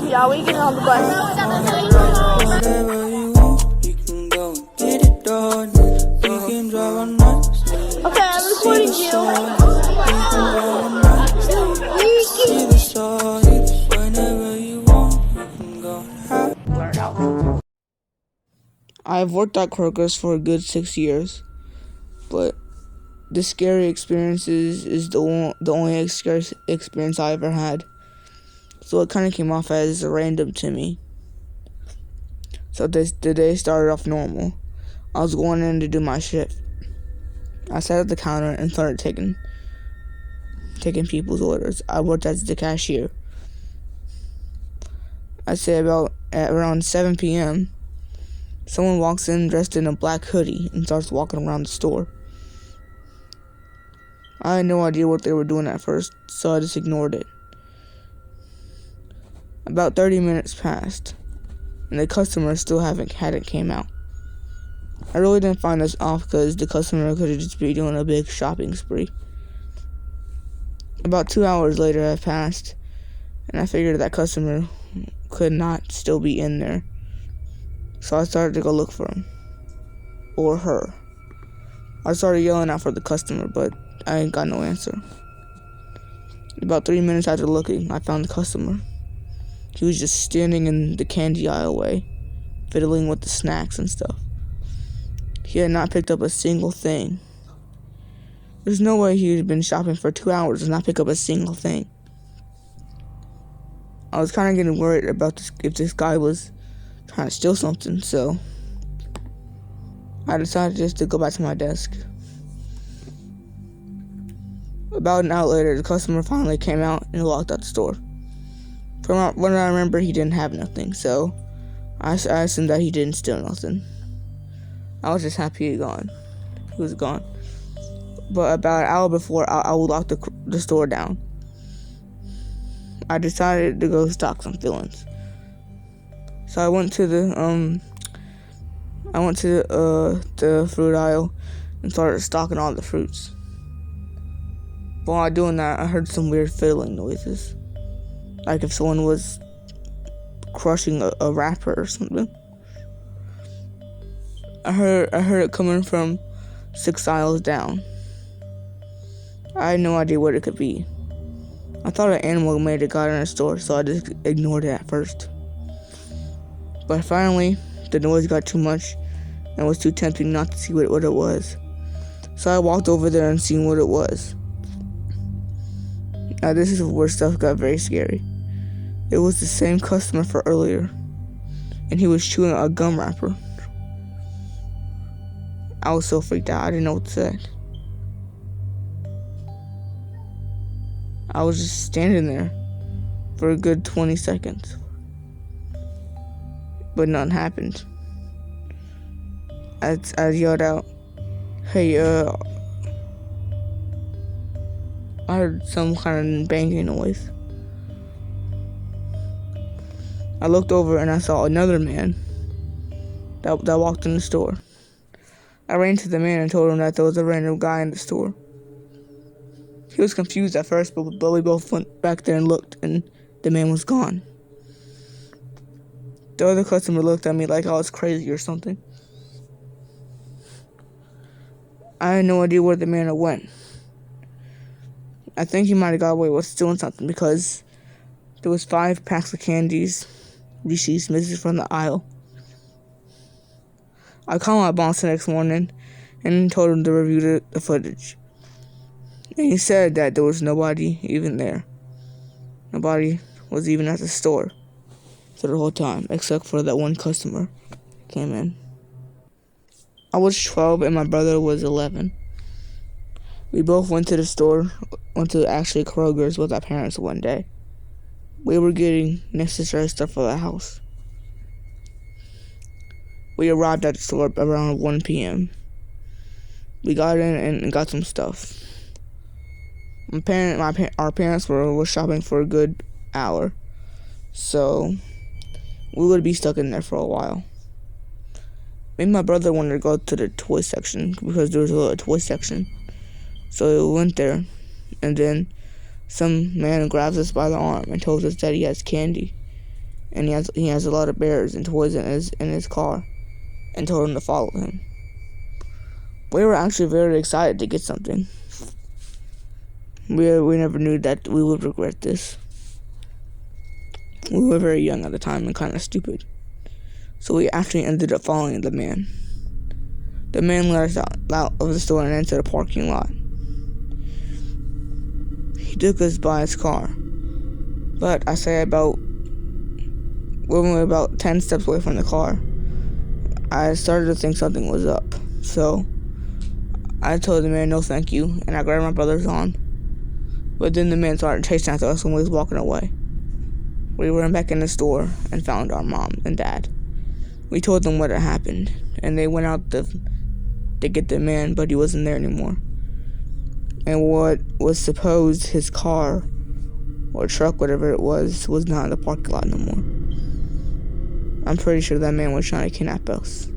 Yeah, we get on the bus. Whatever you want, we can go and get it done. We can drive all night. Okay, I'm recording you. See the stars. Whenever you want, we can go and I've worked at Kroger's for a good 6 years, but the scary experiences is the only scary experience I ever had. So it kind of came off as random to me. So the day started off normal. I was going in to do my shift. I sat at the counter and started taking people's orders. I worked as the cashier. I'd say at around 7 p.m., someone walks in dressed in a black hoodie and starts walking around the store. I had no idea what they were doing at first, so I just ignored it. About 30 minutes passed, and the customer still hadn't came out. I really didn't find this off because the customer could just be doing a big shopping spree. About 2 hours later had passed, and I figured that customer could not still be in there. So I started to go look for him. Or her. I started yelling out for the customer, but I ain't got no answer. About 3 minutes after looking, I found the customer. He was just standing in the candy aisleway, fiddling with the snacks and stuff. He had not picked up a single thing. There's no way he had been shopping for 2 hours and not pick up a single thing. I was kind of getting worried about if this guy was trying to steal something, so I decided just to go back to my desk. About an hour later, the customer finally came out and walked out the store. From what I remember, he didn't have nothing, so I assumed that he didn't steal nothing. I was just happy he was gone. But about an hour before I would lock the store down, I decided to go stock some fillings. So I went to the fruit aisle and started stocking all the fruits. But while doing that, I heard some weird fiddling noises, like if someone was crushing a wrapper or something. I heard it coming from 6 aisles down. I had no idea what it could be. I thought an animal made it got in the store, so I just ignored it at first. But finally, the noise got too much and it was too tempting not to see what it was. So I walked over there and seen what it was. Now this is where stuff got very scary. It was the same customer for earlier, and he was chewing a gum wrapper. I was so freaked out, I didn't know what to say. I was just standing there for a good 20 seconds. But nothing happened. I yelled out, "Hey, I heard some kind of banging noise." I looked over and I saw another man that walked in the store. I ran to the man and told him that there was a random guy in the store. He was confused at first, but we both went back there and looked, and the man was gone. The other customer looked at me like I was crazy or something. I had no idea where the man went. I think he might have got away with stealing something because there was 5 packs of candies, Reese's missing from the aisle. I called my boss the next morning and told him to review the footage. And he said that there was nobody even there. Nobody was even at the store for the whole time, except for that one customer came in. I was 12 and my brother was 11. We both went to the store, went to actually Kroger's with our parents one day. We were getting necessary stuff for the house. We arrived at the store around 1 p.m. We got in and got some stuff. Our parents were shopping for a good hour, so we would be stuck in there for a while. Me and my brother wanted to go to the toy section because there was a little toy section. So we went there, and then some man grabs us by the arm and tells us that he has candy. and he has a lot of bears and toys in his car, and told him to follow him. We were actually very excited to get something. We never knew that we would regret this. We were very young at the time and kind of stupid. So we actually ended up following the man. The man led us out of the store and into the parking lot. He took us by his car. But I say when we were about 10 steps away from the car, I started to think something was up. So I told the man no thank you, and I grabbed my brother's arm. But then the man started chasing after us when we was walking away. We ran back in the store and found our mom and dad. We told them what had happened, and they went out to get the man, but he wasn't there anymore. And what was supposed his car or truck, whatever it was not in the parking lot no more. I'm pretty sure that man was trying to kidnap us.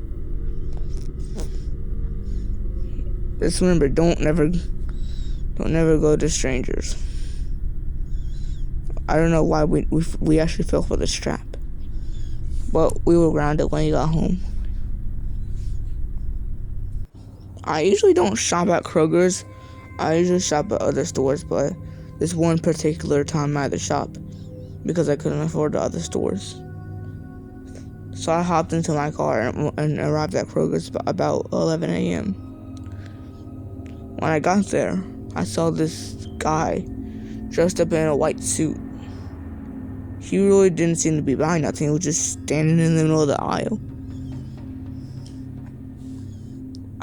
Just remember, don't never go to strangers. I don't know why we actually fell for this trap, but we were grounded when we got home. I usually don't shop at Kroger's. I usually shop at other stores, but this one particular time I had to shop because I couldn't afford the other stores. So I hopped into my car and arrived at Kroger's about 11 a.m. When I got there, I saw this guy dressed up in a white suit. He really didn't seem to be buying nothing. He was just standing in the middle of the aisle.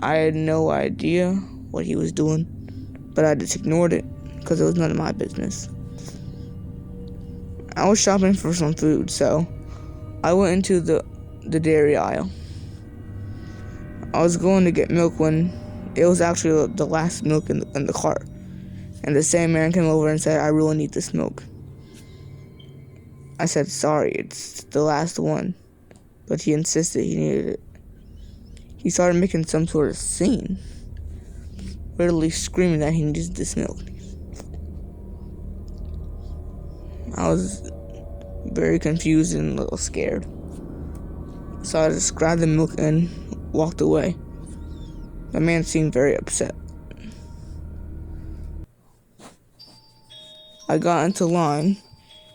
I had no idea what he was doing, but I just ignored it because it was none of my business. I was shopping for some food, so I went into the dairy aisle. I was going to get milk when it was actually the last milk in the cart. And the same man came over and said, "I really need this milk." I said, "Sorry, it's the last one." But he insisted he needed it. He started making some sort of scene, literally screaming that he needed this milk. I was very confused and a little scared. So I just grabbed the milk and walked away. The man seemed very upset. I got into line,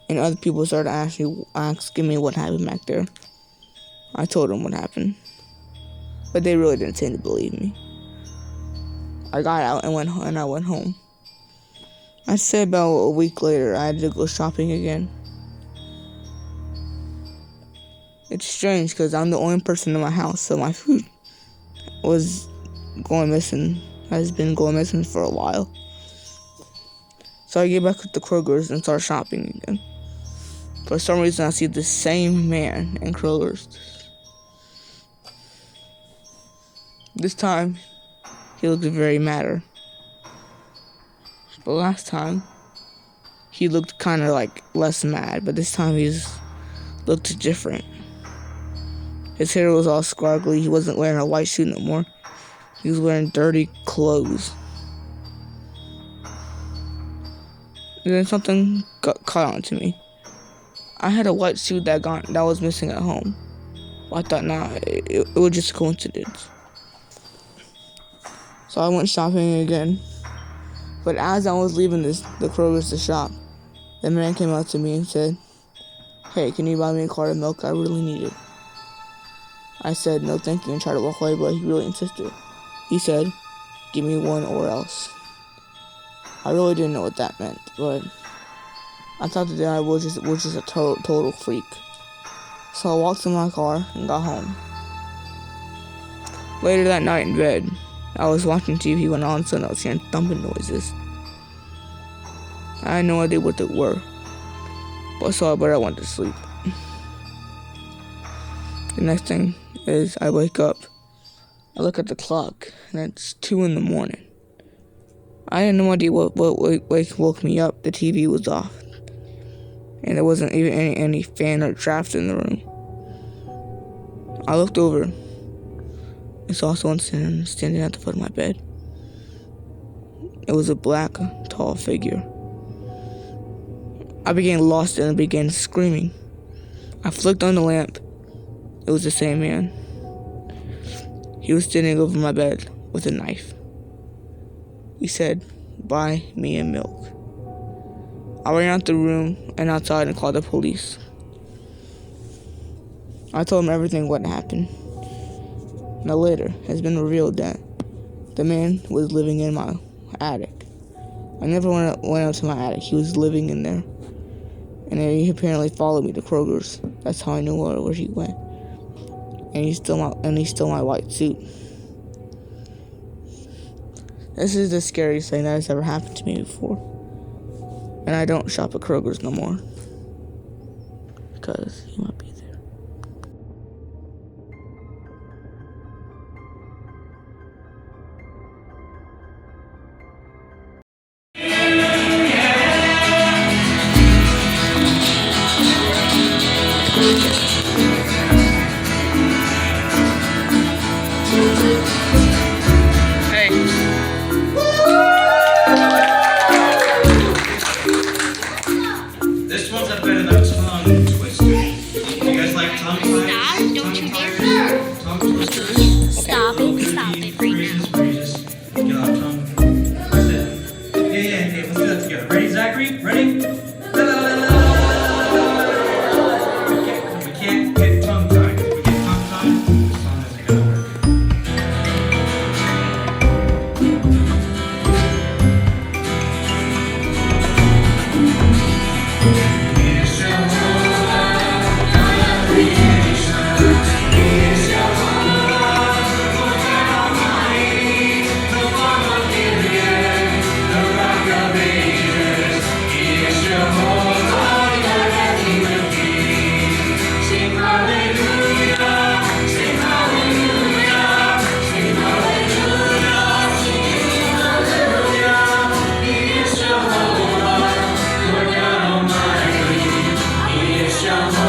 and other people started asking me what happened back there. I told them what happened, but they really didn't seem to believe me. I got out and I went home. I'd say about a week later, I had to go shopping again. It's strange because I'm the only person in my house, so my food has been going missing for a while. So I get back to the Kroger's and start shopping again. For some reason, I see the same man in Kroger's. This time, he looked very madder. But last time, he looked kind of like less mad, but this time he's looked different. His hair was all scraggly. He wasn't wearing a white suit no more. He was wearing dirty clothes. And then something caught on to me. I had a white suit that was missing at home. Well, I thought, it was just a coincidence. So I went shopping again. But as I was leaving the Kroger's to shop, the man came up to me and said, "Hey, can you buy me a carton of milk? I really need it." I said no thank you and tried to walk away, but he really insisted. He said, "Give me one or else." I really didn't know what that meant, but I thought that I was just a total freak. So I walked to my car and got home. Later that night in bed, I was watching TV when all of a sudden I was hearing thumping noises. I had no idea what they were, but I went to sleep. The next thing is I wake up. I look at the clock, and it's 2 a.m. I had no idea what woke me up. The TV was off, and there wasn't even any fan or draft in the room. I looked over and saw someone standing at the foot of my bed. It was a black, tall figure. I became lost and began screaming. I flicked on the lamp. It was the same man. He was standing over my bed with a knife. He said, "Buy me a milk." I ran out the room and outside and called the police. I told him everything what happened. Now later, it has been revealed that the man was living in my attic. I never went up to my attic. He was living in there. And he apparently followed me to Kroger's. That's how I knew where he went. And he stole my white suit. This is the scariest thing that has ever happened to me before. And I don't shop at Kroger's no more. Because he might be there. Hey. This one's a bit of a tongue twister. You guys like tongue twisters? Stop, don't you dare. Tongue twisters? Stop it right now. Get off tongue. Twist it. Yeah, let's do that together. Ready, Zachary? Ready? We can't get tongue tied. If we get tongue tied, the song isn't gonna work. Jehovah, Lord God Almighty, He is Jehovah.